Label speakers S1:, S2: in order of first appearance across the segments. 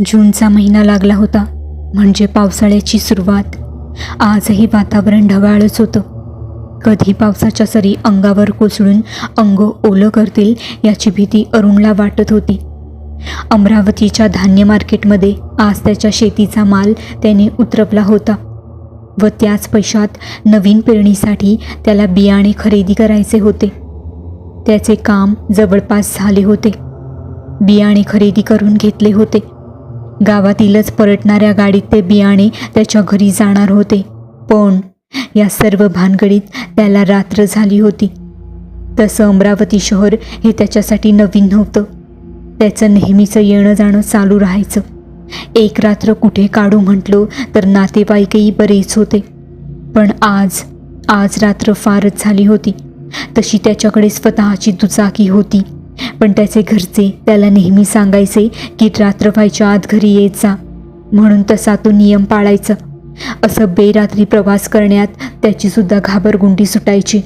S1: जूनचा महिना लागला होता, म्हणजे पावसाळ्याची सुरुवात. आजही वातावरण ढगाळच होतं. कधी पावसाच्या सरी अंगावर कोसळून अंग ओलं करतील याची भीती अरुणला वाटत होती. अमरावतीच्या धान्य मार्केटमध्ये आज त्याच्या शेतीचा माल त्याने उतरवला होता व त्याच पैशात नवीन पेरणीसाठी त्याला बियाणे खरेदी करायचे होते. त्याचे काम जवळपास झाले होते. बियाणे खरेदी करून घेतले होते. गावातीलच परतणाऱ्या गाडीत ते बियाणे त्याच्या घरी जाणार होते. पण या सर्व भानगडीत त्याला रात्र झाली होती. तसं अमरावती शहर हे त्याच्यासाठी नवीन नव्हतं. त्याचं नेहमीचं येणं जाणं चालू राहायचं. एक रात्र कुठे काढू म्हटलं तर नातेवाईकही बरेच होते. पण आज रात्र फारच झाली होती. तशी त्याच्याकडे स्वतःची दुचाकी होती, पण त्याचे घरचे त्याला नेहमी सांगायचे की रात्र व्हायच्या आत घरी येत जा, म्हणून तसा तो नियम पाळायचा. असं बेरात्री प्रवास करण्यात त्याची सुद्धा घाबरगुंडी सुटायची.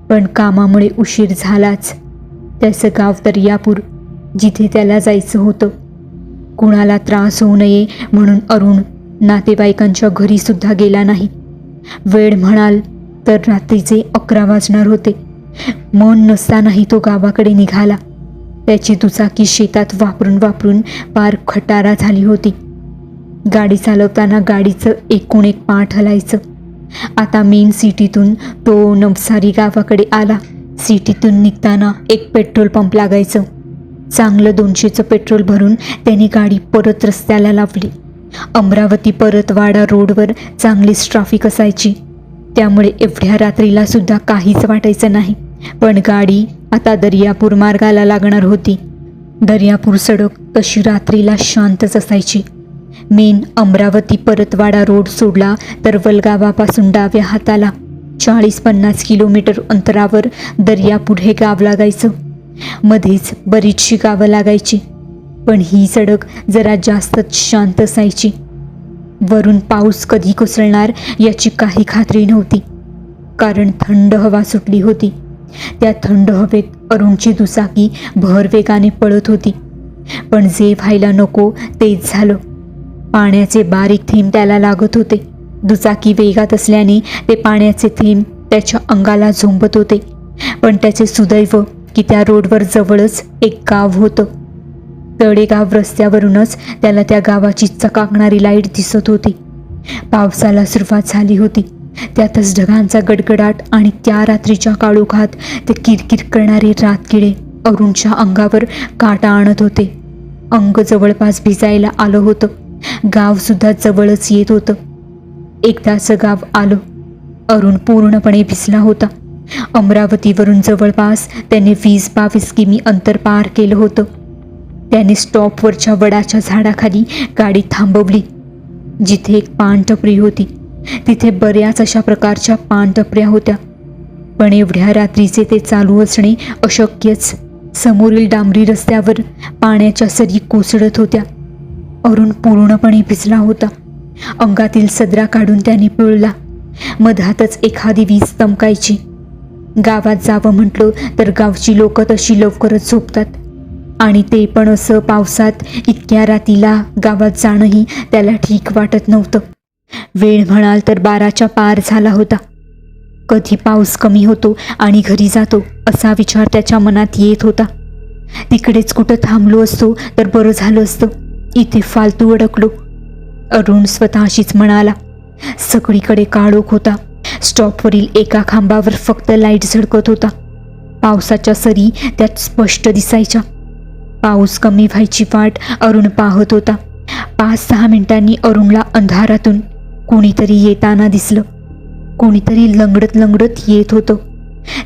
S1: पण कामामुळे उशीर झालाच. त्याचं गाव दर्यापूर, जिथे त्याला जायचं होतं. कुणाला त्रास होऊ नये म्हणून अरुण नातेवाईकांच्या घरी सुद्धा गेला नाही. वेळ म्हणाल तर रात्रीचे 11 वाजणार होते. मन नसतानाही तो गावाकडे निघाला. त्याची दुचाकी शेतात वापरून पार खटारा झाली होती. गाडी चालवताना गाडीचं एकूण एक पाठ हलायचं. आता मेन सिटीतून तो नवसारी गावाकडे आला. सिटीतून निघताना एक पेट्रोल पंप लागायचं. चांगलं 200चं पेट्रोल भरून त्याने गाडी परत रस्त्याला लावली. अमरावती परतवाडा रोडवर चांगलीच ट्रॅफिक असायची, त्यामुळे एवढ्या रात्रीला सुद्धा काहीच वाटायचं नाही. पण गाडी आता दर्यापूर मार्गाला लागणार होती. दर्यापूर सडक तशी रात्रीला शांतच असायची. मेन अमरावती परतवाडा रोड सोडला तर वलगावापासून डाव्या हाताला 40-50 किलोमीटर अंतरावर दर्यापूर हे गाव लागायचं. मध्येच बरीचशी गावं लागायची, पण ही सडक जरा जास्तच शांत असायची. वरून पाऊस कधी कोसळणार याची काही खात्री नव्हती, कारण थंड हवा सुटली होती. त्या थंड हवेत अरुणची दुचाकी भर वेगाने पळत होती. पण जे व्हायला नको तेच झालं. पाण्याचे बारीक थेंब त्याला लागत होते. दुचाकी वेगात असल्याने ते पाण्याचे थेंब त्याच्या अंगाला झोंबत होते. पण त्याचे सुदैव की त्या रोडवर जवळच एक गाव होतं. तळेगाव रस्त्यावरूनच त्याला त्या गावाची चकाकणारी लाईट दिसत होती. पावसाला सुरुवात झाली होती. त्यातच ढगांचा गडगडाट आणि त्या रात्रीच्या काळोखात ते किरकिर करणारे रातकिडे अरुणच्या अंगावर काटा आणत होते. अंग जवळपास भिजायला आलं होतं. गाव सुद्धा जवळच येत होतं. एकदाचं गाव आलं. अरुण पूर्णपणे भिजला होता. अमरावतीवरून जवळपास त्याने 20-22 किमी अंतर पार केलं होतं. त्याने स्टॉपवरच्या वडाच्या झाडाखाली गाडी थांबवली, जिथे एक पानटपरी होती. तिथे बऱ्याच अशा प्रकारच्या पानटपऱ्या होत्या, पण एवढ्या रात्रीचे ते चालू असणे अशक्यच. समोरील डांबरी रस्त्यावर पाण्याच्या सरी कोसळत होत्या. अरुण पूर्णपणे भिजला होता. अंगातील सदरा काढून त्याने पिळला. मधातच एखादी वीज चमकायची. गावात जावं म्हटलं तर गावची लोकं तशी लवकरच झोपतात, आणि ते पण असं पावसात इतक्या रातीला गावात जाणंही त्याला ठीक वाटत नव्हतं. वेळ म्हणाल तर 12च्या पार झाला होता. कधी पाऊस कमी होतो आणि घरी जातो असा विचार त्याच्या मनात येत होता. तिकडेच कुठं थांबलो असतो तर बरं झालं असतं, इथे फालतू अडकलो, अरुण स्वतःशीच म्हणाला. सगळीकडे काळोख होता. स्टॉपवरील एका खांबावर फक्त लाईट झळकत होता. पावसाच्या सरी त्यात स्पष्ट दिसायच्या. पाऊस कमी व्हायची वाट अरुण पाहत होता. 5-6 मिनिटांनी अरुणला अंधारातून कोणीतरी येताना दिसलं. कोणीतरी लंगडत येत होतं.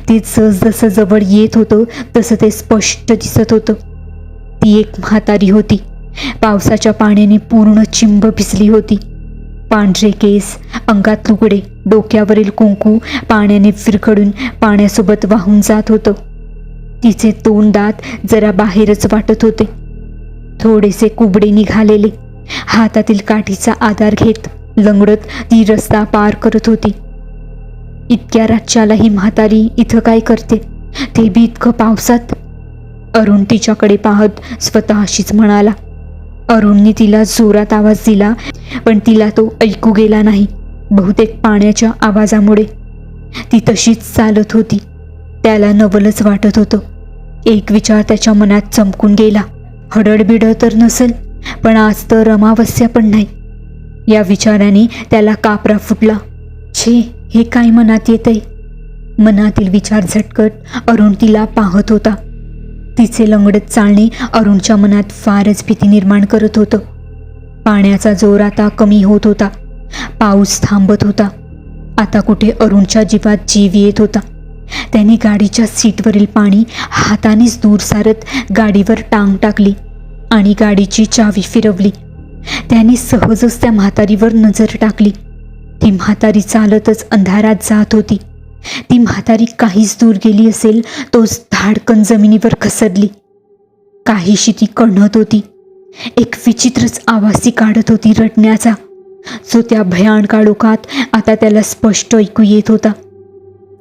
S1: ते जसं जवळ येत होतं तसं ते स्पष्ट दिसत होतं. ती एक म्हातारी होती. पावसाच्या पाण्याने पूर्ण चिंब भिजली होती. पांढरे केस, अंगात लुगडे, डोक्यावरील कुंकू पाण्याने विरघळून पाण्यासोबत वाहून जात होतं. तिचे 2 दात जरा बाहेरच वाटत होते, थोडेसे कुबडे निघालेले. हातातील काठीचा आधार घेत लंगडत ती रस्ता पार करत होती. इतक्या रातच्याला ही म्हातारी इथं काय करते, ते बी इतकं पावसात? अरुण तिच्याकडे पाहत स्वतःशीच म्हणाला. अरुणने तिला जोरात आवाज दिला, पण तिला तो ऐकू गेला नाही, बहुतेक पाण्याच्या आवाजामुळे. ती तशीच चालत होती. त्याला नवलच वाटत होतं. एक विचार त्याच्या मनात चमकून गेला. हडळबिडळ तर नसेल, पण आज तर अमावस्या पण नाही. या विचाराने त्याला कापरा फुटला. छे, हे काय मनात येतंय? मनातील विचार झटकत अरुण तिला पाहत होता. तिचे लंगडत चालणे अरुणच्या मनात फारच भीती निर्माण करत होतं. पाण्याचा जोर आता कमी होत होता. पाऊस थांबत होता. आता कुठे अरुणच्या जीवात जीव येत होता. त्याने गाडीच्या सीटवरील पाणी हातानेच दूर सारत गाडीवर टांग टाकली आणि गाडीची चावी फिरवली. त्याने सहजच त्या म्हातारीवर नजर टाकली. ती म्हातारी चालतच अंधारात जात होती. ती म्हातारी काहीच दूर गेली असेल तोच धाडकन जमिनीवर घसरली. काहीशी ती कणत होती. एक विचित्रच आवाज ती काढत होती रडण्याचा, जो त्या भयान काळोखात आता त्याला स्पष्ट ऐकू येत होता.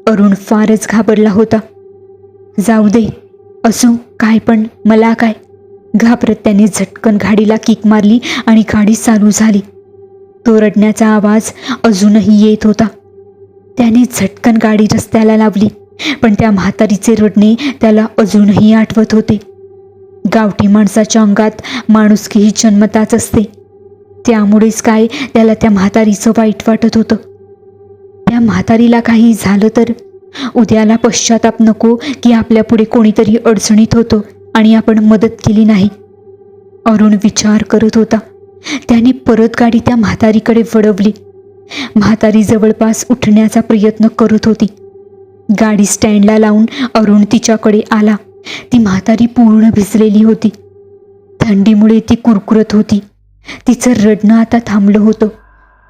S1: अरुण फारच घाबरला होता. जाऊ दे, असू काय पण, मला काय? घाबरत त्याने झटकन गाडीला किक मारली आणि गाडी चालू झाली. तो रडण्याचा आवाज अजूनही येत होता. त्याने झटकन गाडी रस्त्याला लावली, पण त्या म्हातारीचे रडणे त्याला अजूनही आठवत होते. गावठी माणसाच्या अंगात माणुसकीही जन्मताच असते. त्यामुळेच काय त्याला त्या म्हातारीचं वाईट वाटत होतं. त्या म्हातारीला काही झालं तर उद्याला पश्चाताप नको की आपल्या पुढे कोणीतरी अडचणीत होतं आणि आपण मदत केली नाही. अरुण विचार करत होता. त्याने परत गाडी त्या म्हातारीकडे वळवली. म्हातारी जवळपास उठण्याचा प्रयत्न करत होती. गाडी स्टँडला लावून अरुण तिच्याकडे आला. ती म्हातारी पूर्ण भिजलेली होती. थंडीमुळे ती कुरकुरत होती. तिचं रडणं आता थांबलं होतं.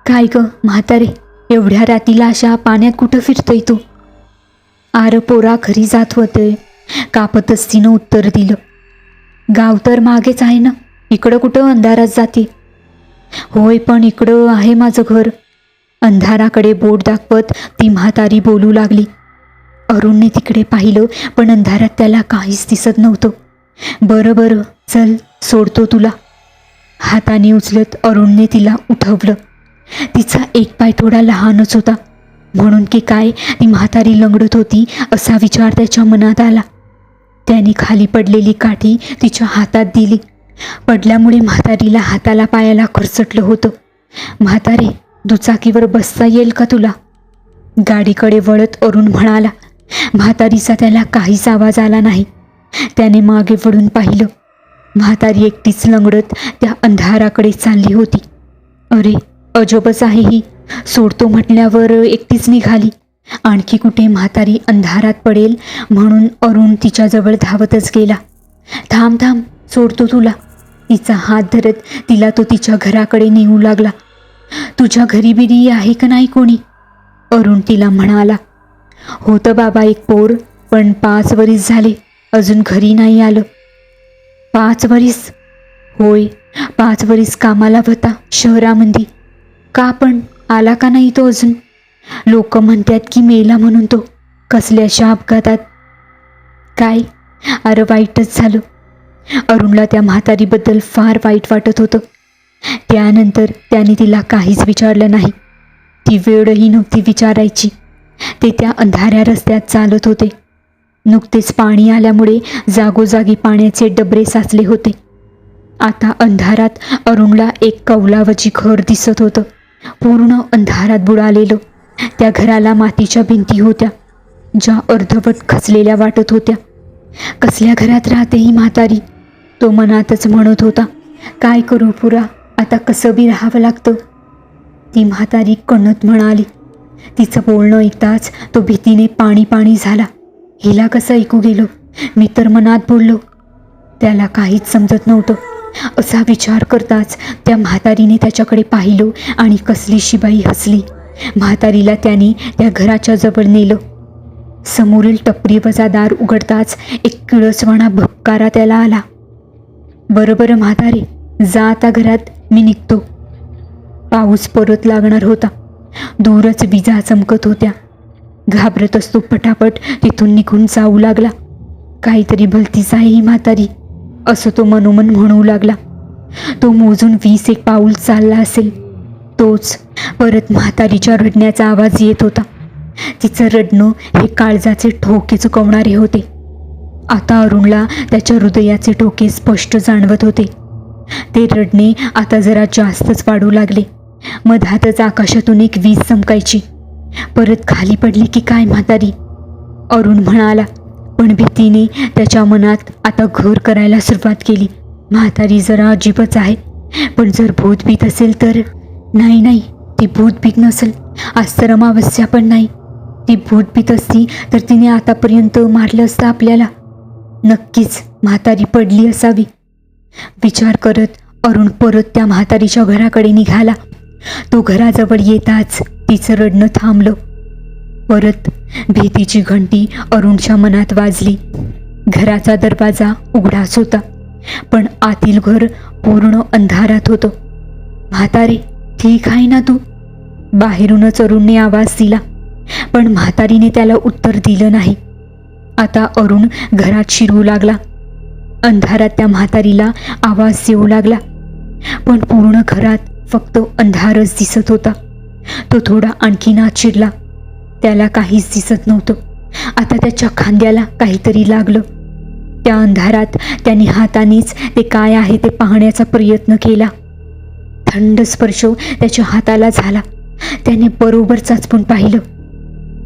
S1: काय ग म्हातारे, एवढ्या रातीला अशा पाण्यात कुठं फिरतोय तू? आर पोरा, घरी जात होते, कापतच तिनं उत्तर दिलं. गाव तर मागेच आहे ना, इकडं कुठं अंधारात जाते? होय, पण इकडं आहे माझं घर. अंधाराकडे बोट दाखवत ती म्हातारी बोलू लागली. अरुणने तिकडे पाहिलं, पण अंधारात त्याला काहीच दिसत नव्हतं. बरं बरं, चल सोडतो तुला. हाताने उचलत अरुणने तिला उठवलं. तिचा एक पाय थोडा लहानच होता, म्हणून की काय ती म्हातारी लंगडत होती असा विचार त्याच्या मनात आला. त्याने खाली पडलेली काठी तिच्या हातात दिली. पडल्यामुळे म्हातारीला हाताला पायाला खरचटलं होतं. म्हातारे, दुचाकीवर बसता येईल का तुला? गाडीकडे वळत अरुण म्हणाला. म्हातारीचा त्याला काहीच आवाज आला नाही. त्याने मागे वळून पाहिलं. म्हातारी एकटीच लंगडत त्या अंधाराकडे चालली होती. अरे, अजबच आहे ही. सोडतो म्हटल्यावर एकटीच निघाली. आणखी कुठे म्हातारी अंधारात पडेल म्हणून अरुण तिच्याजवळ धावतच गेला. थांब थांब, सोडतो तुला. तिचा हात धरत तिला तो तिच्या घराकडे नेऊ लागला. तुझ्या घरी बिरी आहे का नाही कोणी? अरुण तिला म्हणाला. होतं बाबा एक पोर, पण 5 वरीस झाले, अजून घरी नाही आलं. 5 वरीस? होय, 5 वरीस कामाला होता शहरामध्ये. का पण आला का नाही तो अजून? लोक म्हणतात की मेला म्हणून तो, कसल्याशा अपघातात. काय? अरे वाईटच झालं. अरुणला त्या म्हातारीबद्दल फार वाईट वाटत होतं. त्यानंतर त्याने तिला काहीच विचारलं नाही. ती वेळही नव्हती विचारायची. ते त्या अंधाऱ्या रस्त्यात चालत होते. नुकतेच पाणी आल्यामुळे जागोजागी पाण्याचे डबरे साचले होते. आता अंधारात अरुणला एक कौलावजी घर दिसत होतं, पूर्ण अंधारात बुडालेलं. त्या घराला मातीच्या भिंती होत्या, ज्या अर्धवट खचलेल्या वाटत होत्या. कसल्या घरात राहते ही म्हातारी? तो मनातच म्हणत होता. काय करू पुरा, आता कसं बी राहावं लागतं. ती म्हातारी कणत म्हणाली. तिचं बोलणं ऐकताच तो भीतीने पाणी पाणी झाला. हिला कसं ऐकू गेलो? मी तर मनात बोललो. त्याला काहीच समजत नव्हतं. असा विचार करताच त्या म्हातारीने त्याच्याकडे पाहिलं आणि कसली शिबाई हसली. म्हातारीला त्याने त्या घराच्या जवळ नेलं. समोरील टपरी वजादार उघडताच एक किळसवाणा भपकारा त्याला आला. बरं बरं म्हातारे, जा आता घरात, मी निघतो. पाऊस परत लागणार होता. दूरच विजा चमकत होत्या. घाबरतच तो पटापट तिथून निघून जाऊ लागला. काहीतरी भलतीच आहे ही म्हातारी, असं तो मनोमन म्हणू लागला. तो मोजून 20 पाऊल चालला असेल. तोच परत म्हातारीच्या रडण्याचा आवाज येत होता. तिचं रडणं हे काळजाचे ठोके चुकवणारे होते. आता अरुणला त्याच्या हृदयाचे ठोके स्पष्ट जाणवत होते. ते रडणे आता जरा जास्तच वाढू लागले. मधातच आकाशातून एक वीज चमकायची. परत खाली पडली की काय म्हातारी, अरुण म्हणाला. पण भीतीने त्याच्या मनात आता घर करायला सुरुवात केली. म्हातारी जरा अजीबच आहे, पण जर भूतभीत असेल तर. नाही, ती भूतभीत नसेल. आज तर अमावस्या पण नाही. ती भूतभीत असती तर तिने आतापर्यंत मारलं असतं आपल्याला. नक्कीच म्हातारी पडली असावी. विचार करत अरुण परत त्या म्हातारीच्या घराकडे निघाला. तो घराजवळ येताच तिचं रडणं थांबलं. परत भीतीची घंटी अरुणच्या मनात वाजली. घराचा दरवाजा उघडाच होता, पण आतील घर पूर्ण अंधारात होतं. म्हातारे, ठीक आहे ना तू? बाहेरूनच अरुणने आवाज दिला, पण म्हातारीने त्याला उत्तर दिलं नाही. आता अरुण घरात शिरू लागला. अंधारात त्या म्हातारीला आवाज येऊ लागला, पण पूर्ण घरात फक्त अंधारच दिसत होता. तो थोडा आणखीन आत शिरला. त्याला काहीच दिसत नव्हतं. आता त्याच्या खांद्याला काहीतरी लागलं. त्या अंधारात त्याने हातानेच ते काय आहे ते पाहण्याचा प्रयत्न केला. थंड स्पर्श त्याच्या हाताला झाला. त्याने बरोबर चाचपून पाहिलं.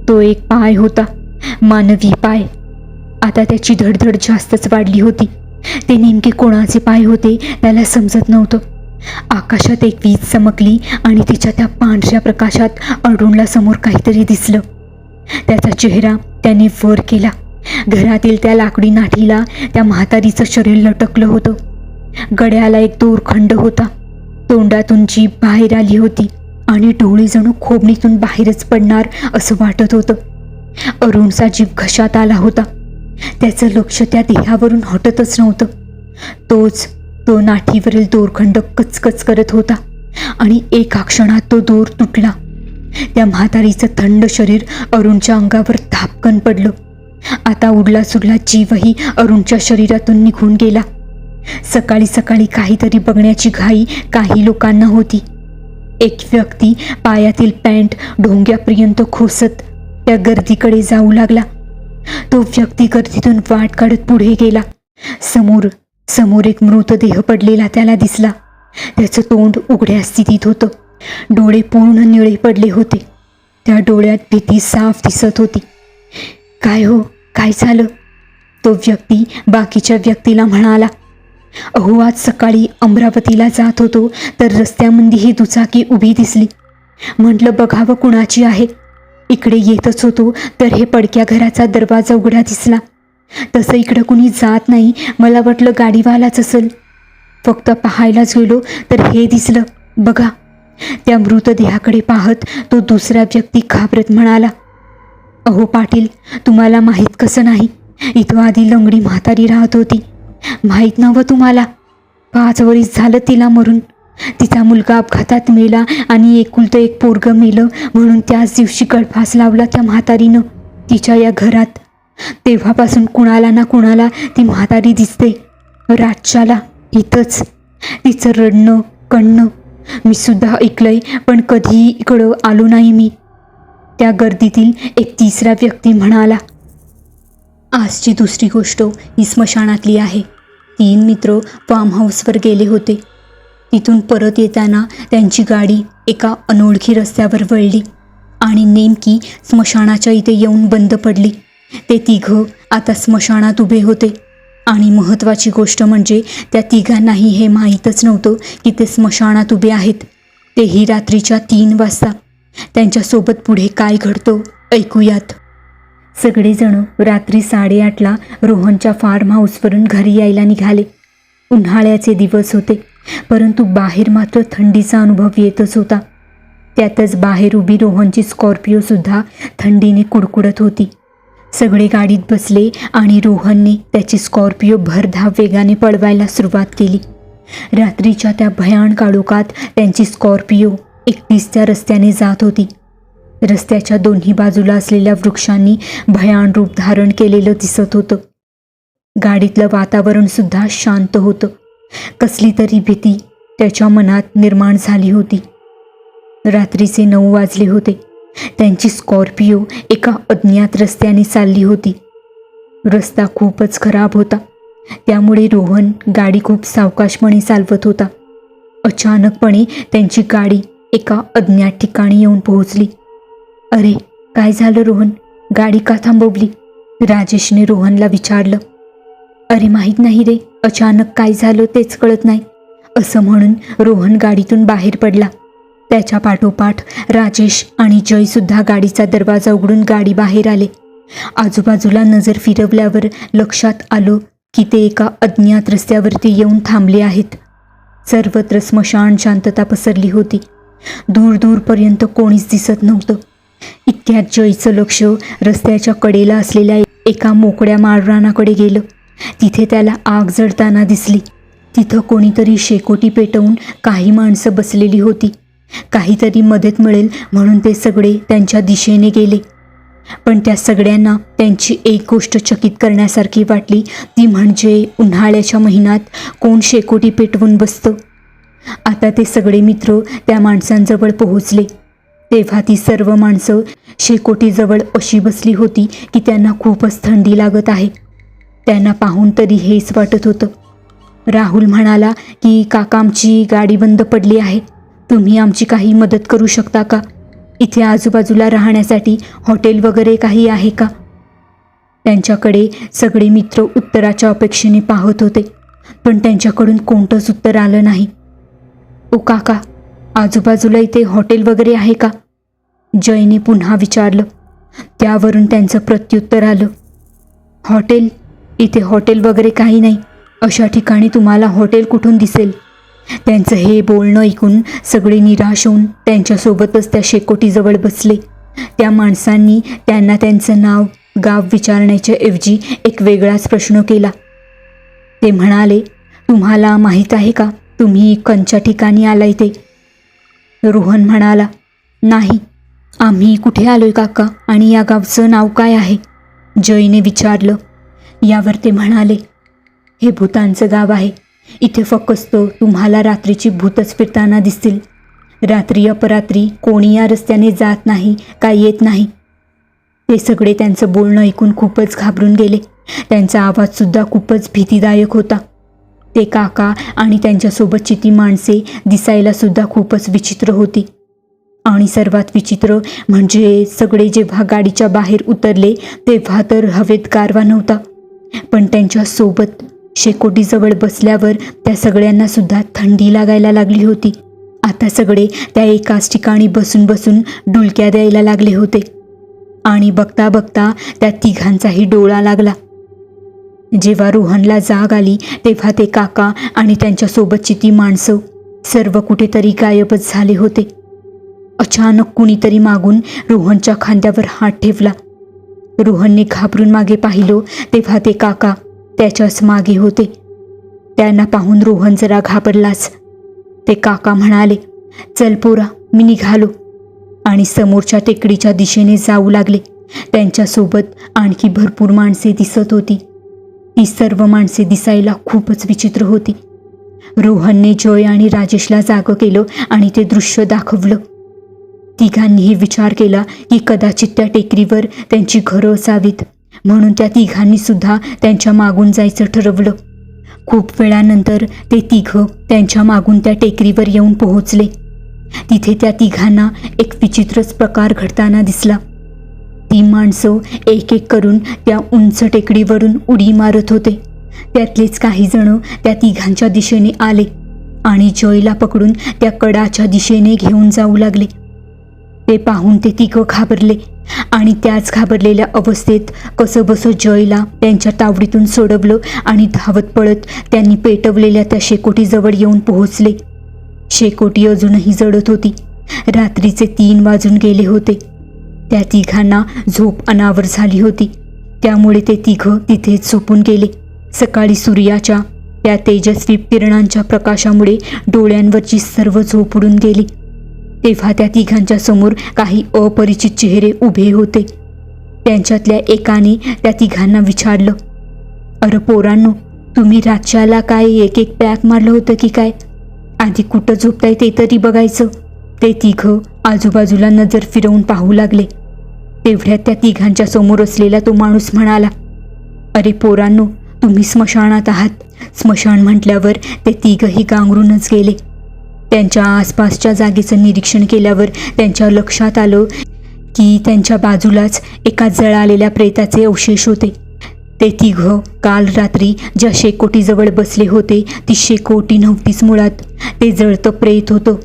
S1: तो एक पाय होता, मानवी पाय. आता त्याची धडधड जास्तच वाढली होती. ते नेमके कोणाचे पाय होते त्याला समजत नव्हतं. आकाशात एक वीज चमकली आणि तिच्या त्या पांढऱ्या प्रकाशात अरुणला समोर काहीतरी दिसलं. त्याचा चेहरा त्याने वर केला. घरातील त्या लाकडी नाठीला त्या म्हातारीचं शरीर लटकलं होतं. गळ्याला एक दोरखंड होता. तोंडातून जीभ बाहेर आली होती आणि डोळे जणू खोबणीतून बाहेरच पडणार असं वाटत होतं. अरुणचा जीभ घशात आला होता. त्याचं लक्ष त्या देहावरून हटतच नव्हतं. तो नाठीवरील दोरखंड कचकच करत होता आणि एका क्षणात तो दोर तुटला. त्या म्हातारीचं थंड शरीर अरुणच्या अंगावर धापकन पडलं. आता उडला सुडला जीवही अरुणच्या शरीरातून निघून गेला. सकाळी सकाळी काहीतरी बघण्याची घाई काही लोकांना होती. एक व्यक्ती पायातील पॅन्ट ढोंग्यापर्यंत खोसत त्या गर्दीकडे जाऊ लागला. तो व्यक्ती गर्दीतून वाट काढत पुढे गेला. समोर एक मृतदेह पडलेला त्याला दिसला. त्याचं तोंड उघड्या स्थितीत होतं. डोळे पूर्ण निळे पडले होते. त्या डोळ्यात भीती साफ दिसत होती. काय हो, काय झालं? तो व्यक्ती बाकीच्या व्यक्तीला म्हणाला. अहो, आज सकाळी अमरावतीला जात होतो तर रस्त्यामध्ये ही दुचाकी उभी दिसली. म्हटलं बघावं कुणाची आहे. इकडे येतच होतो तर हे पडक्या घराचा दरवाजा उघडा दिसला. तसं इकडं कुणी जात नाही. मला वाटलं गाडीवालाच असेल. फक्त पाहायलाच गेलो तर हे दिसलं. बघा. त्या मृतदेहाकडे पाहत तो दुसरा व्यक्ती घाबरत म्हणाला. अहो पाटील, तुम्हाला माहीत कसं नाही? इथं आधी लंगडी म्हातारी राहत होती. माहीत नव्हतं तुम्हाला? 5 वर्ष झालं तिला मरून. तिचा मुलगा अपघातात मेला आणि एकुलतं एक पोरगं मेलं म्हणून त्याच दिवशी गळफास लावला त्या म्हातारीनं तिच्या या घरात. तेव्हापासून कुणाला ना कुणाला ती म्हातारी दिसते. रातच्याला इथंच. तिचं रडणं कणणं मी सुद्धा ऐकलंय, पण कधी इकडं आलो नाही मी. त्या गर्दीतील एक तिसरा व्यक्ती म्हणाला. आजची दुसरी गोष्ट ही स्मशानातली आहे. 3 मित्र फार्म हाऊसवर गेले होते. तिथून परत येताना त्यांची गाडी एका अनोळखी रस्त्यावर वळली आणि नेमकी स्मशानाच्या इथे येऊन बंद पडली. ते तिघं आता स्मशानात उभे होते आणि महत्त्वाची गोष्ट म्हणजे त्या तिघांनाही हे माहीतच नव्हतं की ते स्मशानात उभे आहेत. तेही रात्रीच्या 3 वाजता. त्यांच्यासोबत पुढे काय घडतं ऐकूयात. सगळेजण रात्री 8:30ला रोहनच्या फार्म हाऊसवरून घरी यायला निघाले. उन्हाळ्याचे दिवस होते, परंतु बाहेर मात्र थंडीचा अनुभव येतच होता. त्यातच बाहेर उभी रोहनची स्कॉर्पिओसुद्धा थंडीने कुडकुडत होती. सगळे गाडीत बसले आणि रोहनने त्याची स्कॉर्पिओ भरधाव वेगाने पळवायला सुरुवात केली. रात्रीच्या त्या भयान काळोखात त्यांची स्कॉर्पिओ एकटीच त्या रस्त्याने जात होती. रस्त्याच्या दोन्ही बाजूला असलेल्या वृक्षांनी भयान रूप धारण केलेलं दिसत होतं. गाडीतलं वातावरण सुद्धा शांत होतं. कसली तरी भीती त्याच्या मनात निर्माण झाली होती. रात्रीचे 9 वाजले होते. त्यांची स्कॉर्पिओ एका अज्ञात रस्त्याने चालली होती. रस्ता खूपच खराब होता, त्यामुळे रोहन गाडी खूप सावकाशपणे चालवत होता. अचानकपणे त्यांची गाडी एका अज्ञात ठिकाणी येऊन पोहोचली. अरे, काय झालं रोहन? गाडी का थांबवली? राजेशने रोहनला विचारलं. अरे माहीत नाही रे, अचानक काय झालं तेच कळत नाही, असं म्हणून रोहन गाडीतून बाहेर पडला. त्याच्या पाठोपाठ राजेश आणि जयसुद्धा गाडीचा दरवाजा उघडून गाडी बाहेर आले. आजूबाजूला नजर फिरवल्यावर लक्षात आलं की ते एका अज्ञात रस्त्यावरती येऊन थांबले आहेत. सर्वत्र स्मशान शांतता पसरली होती. दूर दूरपर्यंत कोणीच दिसत नव्हतं. इतक्यात जयचं लक्ष रस्त्याच्या कडेला असलेल्या एका मोकळ्या माळरानाकडे गेलं. तिथे त्याला आग जळताना दिसली. तिथं कोणीतरी शेकोटी पेटवून काही माणसं बसलेली होती. काहीतरी मदत मिळेल म्हणून ते सगळे त्यांच्या दिशेने गेले. पण त्या सगळ्यांना त्यांची एक गोष्ट चकित करण्यासारखी वाटली, ती म्हणजे उन्हाळ्याच्या महिन्यात कोण शेकोटी पेटवून बसतं. आता ते सगळे मित्र त्या माणसांजवळ पोहोचले तेव्हा ती सर्व माणसं शेकोटीजवळ अशी बसली होती की त्यांना खूपच थंडी लागत आहे. त्यांना पाहून तरी हेच वाटत होतं. राहुल म्हणाला की काका, आमची गाडी बंद पडली आहे, तुम्ही आमची काही मदत करू शकता का? इथे आजूबाजूला राहण्यासाठी हॉटेल वगैरे काही आहे का? त्यांच्याकडे सगळे मित्र उत्तराच्या अपेक्षेने पाहत होते, पण त्यांच्याकडून कोणतंच उत्तर आलं नाही. ओ काका, आजूबाजूला इथे हॉटेल वगैरे आहे का? जयने पुन्हा विचारलं. त्यावरून त्यांचं प्रत्युत्तर आलं. हॉटेल? इथे हॉटेल वगैरे काही नाही. अशा ठिकाणी तुम्हाला हॉटेल कुठून दिसेल? त्यांचं हे बोलणं ऐकून सगळे निराश होऊन त्यांच्यासोबतच त्या शेकोटीजवळ बसले. त्या माणसांनी त्यांना त्यांचं नाव, गाव विचारण्याच्या ऐवजी एक वेगळाच प्रश्न केला. ते म्हणाले, तुम्हाला माहीत आहे का तुम्ही कोणत्या ठिकाणी आलाय ते? रोहन म्हणाला, नाही. आम्ही कुठे आलोय काका, आणि या गावचं नाव काय आहे? जयने विचारलं. यावर ते म्हणाले, हे भूतांचं गाव आहे. इथे फक्त तुम्हाला रात्रीची भूतच फिरताना दिसतील. रात्री अपरात्री कोणी या रस्त्याने जात नाही, काय येत नाही. ते सगळे त्यांचं बोलणं ऐकून खूपच घाबरून गेले. त्यांचा आवाजसुद्धा खूपच भीतीदायक होता. ते काका आणि त्यांच्यासोबतची ती माणसे दिसायला सुद्धा खूपच विचित्र होती. आणि सर्वात विचित्र म्हणजे सगळे जेव्हा गाडीच्या बाहेर उतरले तेव्हा तर हवेत गारवा नव्हता, पण त्यांच्यासोबत शेकोटीजवळ बसल्यावर त्या सगळ्यांना सुद्धा थंडी लागायला लागली होती. आता सगळे त्या एकाच ठिकाणी बसून बसून डुलक्या द्यायला लागले होते. आणि बघता बघता त्या तिघांचाही डोळा लागला. जेव्हा रोहनला जाग आली तेव्हा ते काका आणि त्यांच्यासोबतची ती माणसं सर्व कुठेतरी गायबच झाले होते. अचानक कुणीतरी मागून रोहनच्या खांद्यावर हात ठेवला. रोहनने घाबरून मागे पाहिलं तेव्हा ते काका त्याच्याच मागे होते. त्यांना पाहून रोहन जरा घाबरलाच. ते काका म्हणाले, चल पोरा, मी निघालो, आणि समोरच्या टेकडीच्या दिशेने जाऊ लागले. त्यांच्यासोबत आणखी भरपूर माणसे दिसत होती. ती सर्व माणसे दिसायला खूपच विचित्र होती. रोहनने जय आणि राजेशला जागं केलं आणि ते दृश्य दाखवलं. तिघांनीही विचार केला की कदाचित त्या टेकडीवर त्यांची घरं असावीत, म्हणून त्या तिघांनी सुद्धा त्यांच्या मागून जायचं ठरवलं. खूप वेळानंतर ते तिघं त्यांच्या मागून त्या टेकडीवर येऊन पोहोचले. तिथे त्या तिघांना एक विचित्रच प्रकार घडताना दिसला. ती माणसं एक एक करून त्या उंच टेकडीवरून उडी मारत होते. त्यातलेच काही जण त्या तिघांच्या दिशेने आले आणि जयला पकडून त्या कडाच्या दिशेने घेऊन जाऊ लागले. ते पाहून ते तिघं घाबरले आणि त्याच घाबरलेल्या अवस्थेत कसंबसं जयला त्यांच्या तावडीतून सोडवलं आणि धावत पळत त्यांनी पेटवलेल्या त्या शेकोटीजवळ येऊन पोहोचले. शेकोटी अजूनही जळत होती. रात्रीचे 3 वाजून गेले होते. त्या तिघांना झोप अनावर झाली होती, त्यामुळे ते तिघं तिथेच झोपून गेले. सकाळी सूर्याच्या त्या तेजस्वी किरणांच्या प्रकाशामुळे डोळ्यांवरची सर्व झोप उडून गेली. तेव्हा त्या तिघांच्या समोर काही अपरिचित चेहरे उभे होते. त्यांच्यातल्या एकाने त्या तिघांना विचारलं, अरे पोरांनो, तुम्ही रातच्याला काय एक एक पॅक मारलं होतं की काय? आधी कुठं झोपताय ते तरी बघायचं. ते तिघं आजूबाजूला नजर फिरवून पाहू लागले. तेवढ्यात त्या तिघांच्या समोर असलेला तो माणूस म्हणाला, अरे पोरांनो, तुम्ही स्मशानात आहात. स्मशान म्हटल्यावर ते तिघही गांगरूनच गेले. त्यांच्या आसपासच्या जागेचं निरीक्षण केल्यावर त्यांच्या लक्षात आलं की त्यांच्या बाजूलाच एका जळालेल्या प्रेताचे अवशेष होते. ते तिघं काल रात्री ज्या शेकोटीजवळ बसले होते ती शेकोटी नव्हतीच मुळात, ते जळतं प्रेत होतं.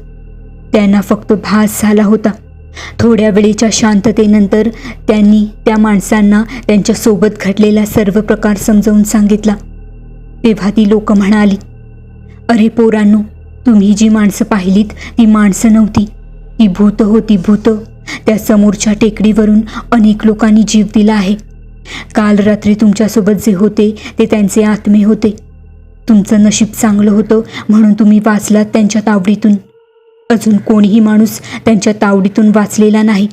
S1: त्यांना फक्त भास झाला होता. थोड्या वेळेच्या शांततेनंतर त्यांनी त्या माणसांना त्यांच्यासोबत घडलेला सर्व प्रकार समजावून सांगितला. तेव्हा ती लोक म्हणाली, अरे पोरांनो, तुम्ही जी माणसं पाहिलीत ती माणसं नव्हती, ती भूत होती, भूत. त्या समोरच्या टेकडीवरून अनेक लोकांनी जीव दिला आहे. काल रात्री तुमच्यासोबत जे होते ते त्यांचे आत्मे होते. तुमचं नशीब चांगलं होतं म्हणून तुम्ही वाचलात त्यांच्या तावडीतून. अजून कोणीही माणूस त्यांच्या तावडीतून वाचलेला नाही.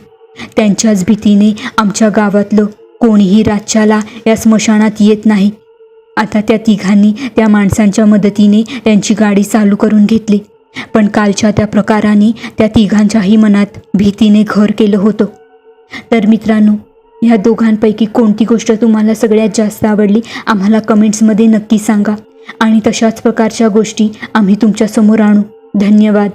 S1: त्यांच्याच भीतीने आमच्या गावातलं कोणीही रातच्याला या स्मशानात येत नाही. आता त्या तिघांनी त्या माणसांच्या मदतीने त्यांची गाडी चालू करून घेतली. पण कालच्या त्या प्रकाराने त्या तिघांच्याही मनात भीतीने घर केलं होतं. तर मित्रांनो, ह्या दोघांपैकी कोणती गोष्ट तुम्हाला सगळ्यात जास्त आवडली आम्हाला कमेंट्समध्ये नक्की सांगा. आणि तशाच प्रकारच्या गोष्टी आम्ही तुमच्यासमोर आणू. धन्यवाद.